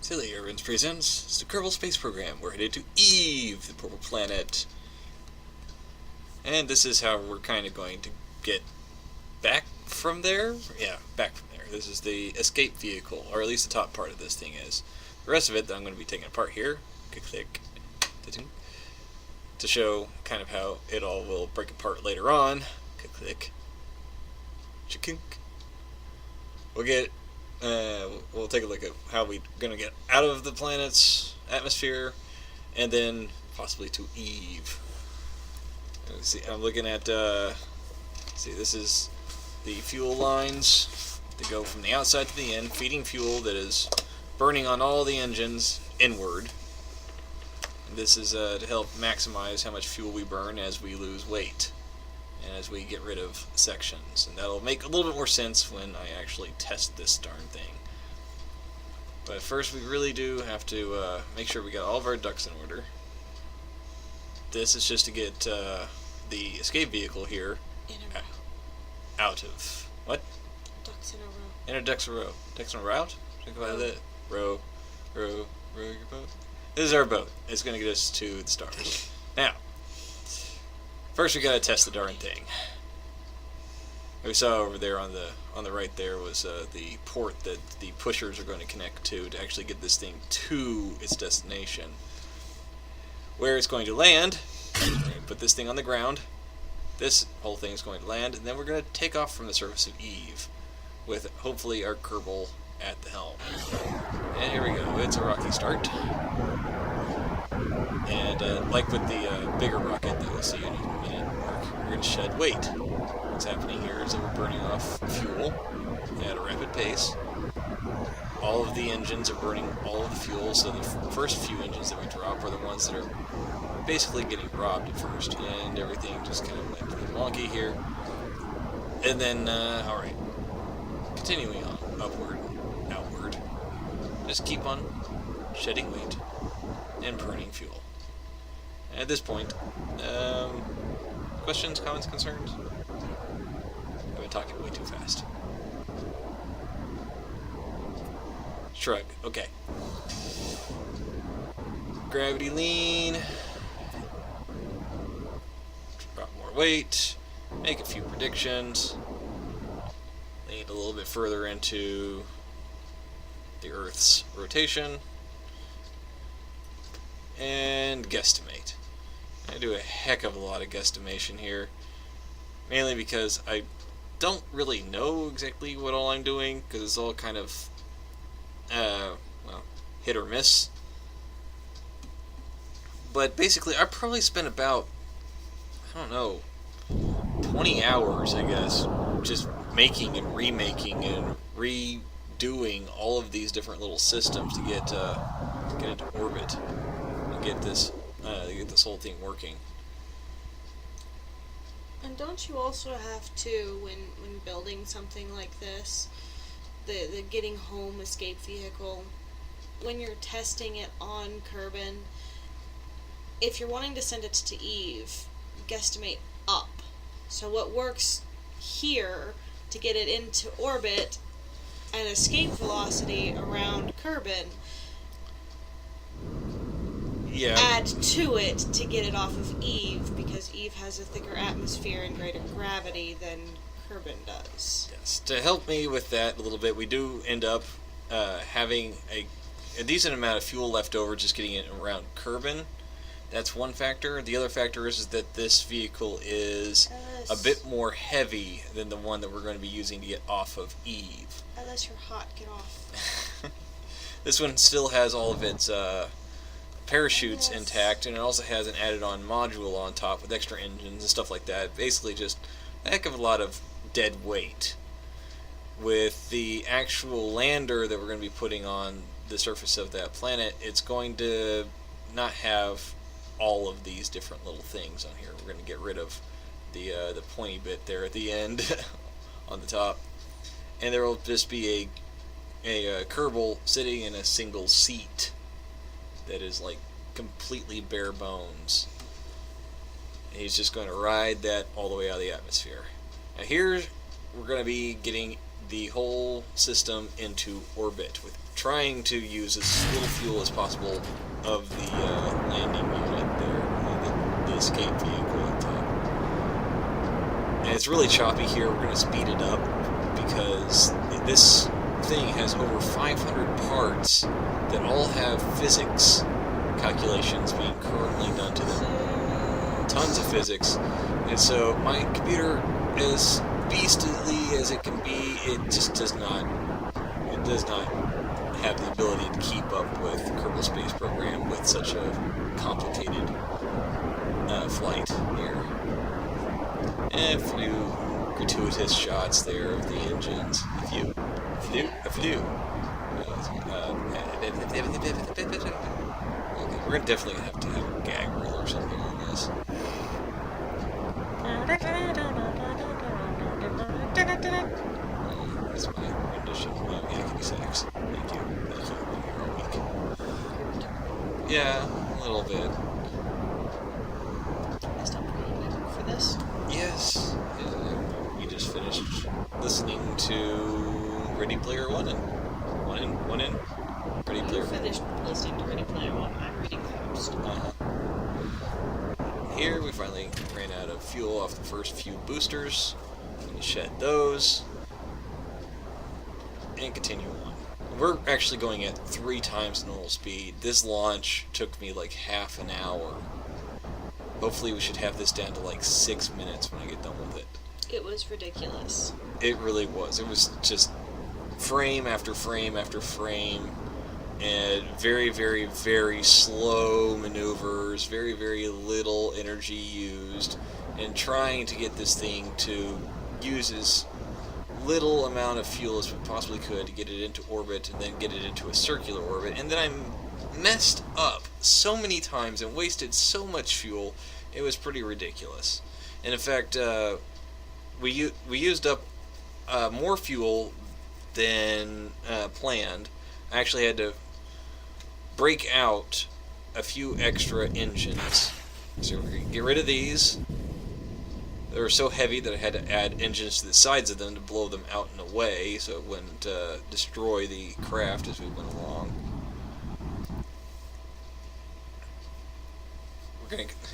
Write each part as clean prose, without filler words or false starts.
Silly Ervins presents it's the Kerbal Space Program. We're headed to Eve, the purple planet. And this is how we're kind of going to get back from there. Yeah, back from there. This is the escape vehicle, or at least the top part of this thing is. The rest of it, I'm going to be taking apart here. Click, to show kind of how it all will break apart later on. Click, chikink. We'll take a look at how we're going to get out of the planet's atmosphere, and then possibly to Eve. See, I'm looking at, this is the fuel lines that go from the outside to the end, feeding fuel that is burning on all the engines inward. And this is to help maximize how much fuel we burn as we lose weight and as we get rid of sections. And that'll make a little bit more sense when I actually test this darn thing. But first we really do have to make sure we got all of our ducks in order. This is just to get the escape vehicle here out of... What? Ducks in a row. And ducks in a row. Ducks in a route? Think about that. Row your boat. This is our boat. It's going to get us to the stars. Now, first we got to test the darn thing. We saw over there on the right there was the port that the pushers are going to connect to actually get this thing to its destination. Where it's going to land, we're going to put this thing on the ground. This whole thing is going to land, and then we're going to take off from the surface of Eve with hopefully our Kerbal at the helm. And here we go. It's a rocky start. And like with the bigger rocket that we'll see in a minute, we're going to shed weight. What's happening here is that we're burning off fuel at a rapid pace. All of the engines are burning all of the fuel, so the first few engines that we drop are the ones that are basically getting robbed at first, and everything just kind of went a little wonky here. And then, alright, continuing on, upward, outward, just keep on shedding weight and burning fuel. And at this point, questions, comments, concerns? I've been talking way too fast. Shrug. Okay. Gravity lean. Drop more weight. Make a few predictions. Lean a little bit further into the Earth's rotation. And guesstimate. I do a heck of a lot of guesstimation here. Mainly because I don't really know exactly what all I'm doing, because it's all kind of hit or miss. But basically, I probably spent about, 20 hours, I guess, just making and remaking and redoing all of these different little systems to get into orbit and get this whole thing working. And don't you also have to, when building something like this, the getting home escape vehicle, when you're testing it on Kerbin, if you're wanting to send it to Eve, guesstimate up. So what works here to get it into orbit and escape velocity around Kerbin, add to it to get it off of Eve, because Eve has a thicker atmosphere and greater gravity than Kerbin does. Yes. To help me with that a little bit, we do end up having a decent amount of fuel left over just getting it around Kerbin. That's one factor. The other factor is that this vehicle is a bit more heavy than the one that we're going to be using to get off of Eve. Unless you're hot, get off. This one still has all of its parachutes intact, and it also has an added-on module on top with extra engines and stuff like that. Basically just a heck of a lot of dead weight. With the actual lander that we're going to be putting on the surface of that planet, it's going to not have all of these different little things on here. We're going to get rid of the pointy bit there at the end on the top, and there will just be a Kerbal sitting in a single seat that is like completely bare bones. And he's just going to ride that all the way out of the atmosphere. Now here we're going to be getting the whole system into orbit with trying to use as little fuel as possible of the landing unit there, the escape vehicle at the top. And it's really choppy here. We're going to speed it up because this thing has over 500 parts that all have physics calculations being currently done to them. Tons of physics. And so my computer, as beastly as it can be, it just does not have the ability to keep up with Kerbal Space Program with such a complicated flight here. And a few gratuitous shots there of the engines. A few. Okay, we're definitely have to have a gag reel or something on this. That's my rendition of Yakety Sax. Thank you. I'm here all week. Yeah, a little bit. I still pretty good for this. Yes. We just finished listening to Ready Player One and one in. Ready Player. You finished listening to Ready Player One. I'm reading Faust. Here we finally ran out of fuel off the first few boosters. I'm going to shed those and continue on. We're actually going at 3 times normal speed. This launch took me like half an hour. Hopefully we should have this down to like 6 minutes when I get done with it. It was ridiculous. It really was. It was just frame after frame after frame, and very, very, very slow maneuvers, very, very little energy used, and trying to get this thing to use as little amount of fuel as we possibly could to get it into orbit and then get it into a circular orbit. And then I messed up so many times and wasted so much fuel, it was pretty ridiculous. And in fact, we used up more fuel than planned. I actually had to break out a few extra engines. So we're going to get rid of these. They were so heavy that I had to add engines to the sides of them to blow them out and away so it wouldn't destroy the craft as we went along.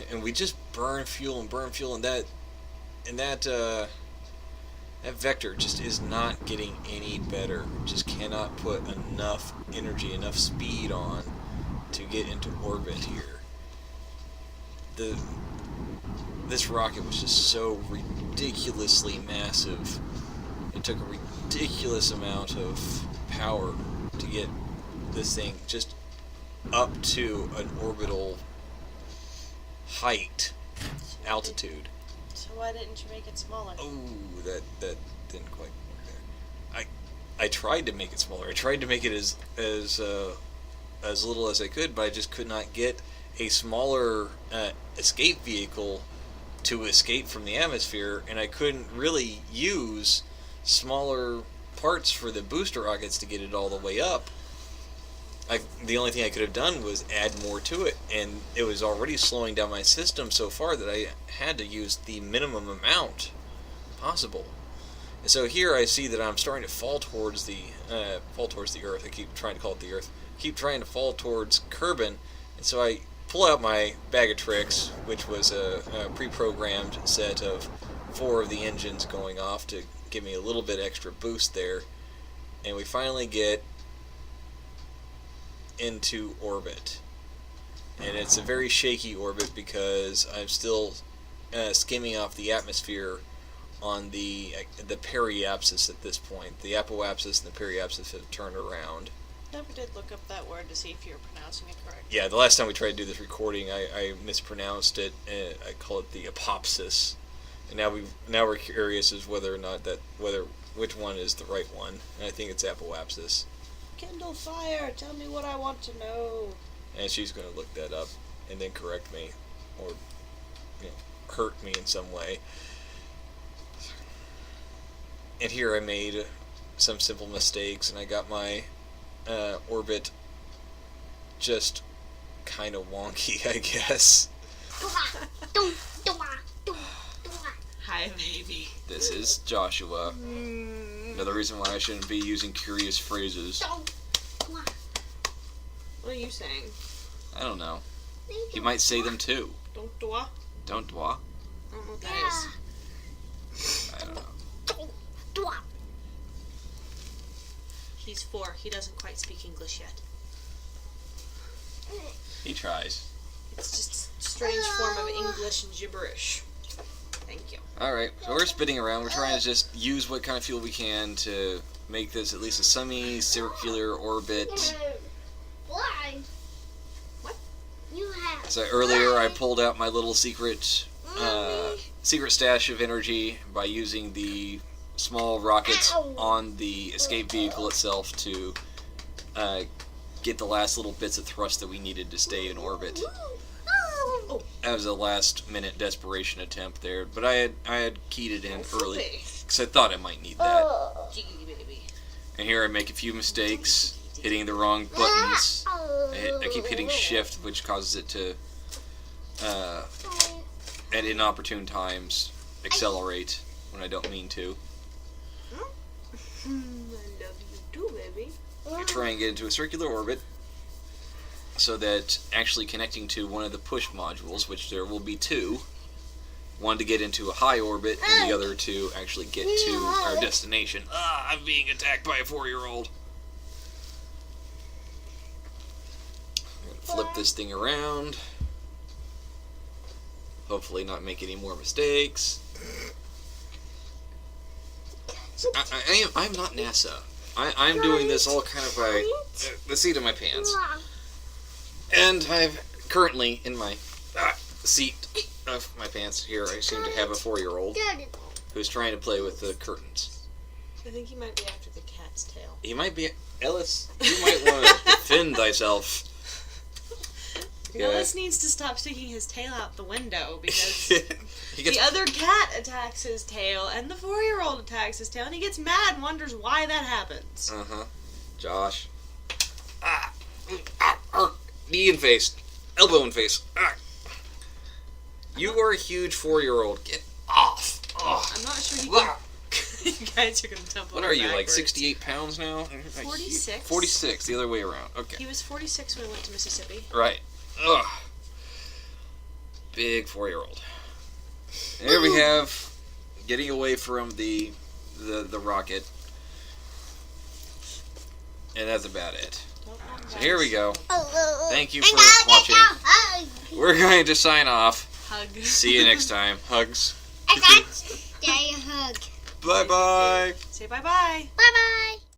And we just burn fuel, and that vector just is not getting any better. Just cannot put enough energy, enough speed on to get into orbit here. This rocket was just so ridiculously massive. It took a ridiculous amount of power to get this thing just up to an orbital height, altitude. So why didn't you make it smaller? Oh, that didn't quite work there. I tried to make it smaller. I tried to make it as little as I could, but I just could not get a smaller escape vehicle to escape from the atmosphere, and I couldn't really use smaller parts for the booster rockets to get it all the way up. The only thing I could have done was add more to it, and it was already slowing down my system so far that I had to use the minimum amount possible. And so here I see that I'm starting to fall towards the Earth. I keep trying to call it the Earth. Keep trying to fall towards Kerbin, and so I pull out my bag of tricks, which was a pre-programmed set of 4 of the engines going off to give me a little bit extra boost there, and we finally get into orbit. And it's a very shaky orbit because I'm still skimming off the atmosphere on the periapsis at this point. The apoapsis and the periapsis have turned around. Never did look up that word to see if you were pronouncing it correctly. Yeah, the last time we tried to do this recording, I mispronounced it. I call it the apopsis, and now we're curious as whether or not which one is the right one. And I think it's apoapsis. Kindle fire! Tell me what I want to know. And she's going to look that up and then correct me, or hurt me in some way. And here I made some simple mistakes, and I got my orbit just kind of wonky, I guess. Hi, baby. This is Joshua. Another reason why I shouldn't be using curious phrases. What are you saying? I don't know. He might say them too. Don't dwa? Don't dwa? I don't know what that is. I don't know. He's 4. He doesn't quite speak English yet. He tries. It's just a strange form of English and gibberish. Thank you. Alright, so we're spinning around. We're trying to just use what kind of fuel we can to make this at least a semicircular orbit. Why? What? You have. So earlier I pulled out my little secret stash of energy by using the small rockets on the escape vehicle itself to get the last little bits of thrust that we needed to stay in orbit. That was a last-minute desperation attempt there, but I had keyed it in early because I thought I might need that. Gee, baby. And here I make a few mistakes, hitting the wrong buttons. I keep hitting shift, which causes it to, at inopportune times, accelerate when I don't mean to. I love you too, baby. I try and get into a circular orbit so that actually connecting to one of the push modules, which there will be 2, one to get into a high orbit and the other to actually get to our destination. I'm being attacked by a 4-year-old. I'm going to flip this thing around. Hopefully not make any more mistakes. I'm not NASA. I'm doing this all kind of by the seat of my pants. And I'm currently in my seat of my pants here. I seem to have a 4-year-old who's trying to play with the curtains. I think he might be after the cat's tail. He might be... Ellis, you might want to defend thyself. Yeah. Ellis needs to stop sticking his tail out the window because He gets... the other cat attacks his tail and the 4-year-old attacks his tail and he gets mad and wonders why that happens. Uh-huh. Josh. Knee in face. Elbow in face. You are a huge 4-year-old. Get off. I'm not sure he can... You guys are going to tumble What are you, backwards. like 68 pounds now? 46. 46, the other way around. Okay. He was 46 when we went to Mississippi. Right. Ugh. Big 4-year-old. And here we have getting away from the rocket. And that's about it. So here we go. Thank you for watching. We're going to sign off. Hug. See you next time. Hugs. I got a hug. Bye-bye. Say bye-bye. Bye-bye.